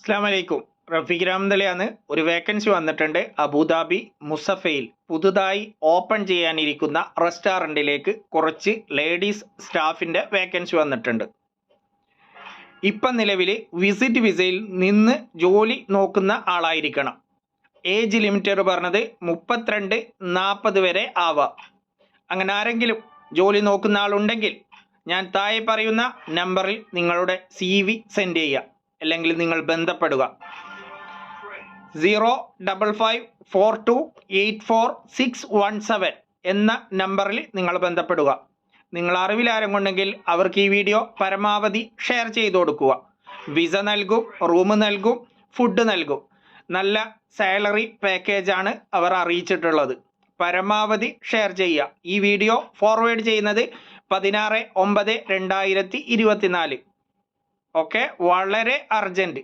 അസ്സലാമലൈക്കും. റഫീഖ് രാമന്തലിയാണ്. ഒരു വേക്കൻസി വന്നിട്ടുണ്ട്. അബുദാബി മുസഫയിൽ പുതുതായി ഓപ്പൺ ചെയ്യാനിരിക്കുന്ന റെസ്റ്റോറൻറ്റിലേക്ക് കുറച്ച് ലേഡീസ് സ്റ്റാഫിൻ്റെ വേക്കൻസി വന്നിട്ടുണ്ട്. ഇപ്പം നിലവിൽ വിസിറ്റ് വിസയിൽ നിന്ന് ജോലി നോക്കുന്ന ആളായിരിക്കണം. ഏജ് ലിമിറ്റഡ് പറഞ്ഞത് 32-40 വരെ ആവാം. അങ്ങനെ ആരെങ്കിലും ജോലി നോക്കുന്ന ആളുണ്ടെങ്കിൽ ഞാൻ താഴെ പറയുന്ന നമ്പറിൽ നിങ്ങളുടെ CV സെൻഡ് ചെയ്യുക, അല്ലെങ്കിൽ നിങ്ങൾ ബന്ധപ്പെടുക. 05542846617 എന്ന നമ്പറിൽ നിങ്ങൾ ബന്ധപ്പെടുക. നിങ്ങൾ അറിവിൽ ആരെങ്കിലും അവർക്ക് ഈ വീഡിയോ പരമാവധി ഷെയർ ചെയ്ത് കൊടുക്കുക. വിസ നൽകും, റൂം നൽകും, ഫുഡ് നൽകും. നല്ല സാലറി പാക്കേജാണ് അവർ അറിയിച്ചിട്ടുള്ളത്. പരമാവധി ഷെയർ ചെയ്യുക. ഈ വീഡിയോ ഫോർവേഡ് ചെയ്യുന്നത് 16/9/2024. ഓക്കെ, വളരെ അർജൻറ്റ്.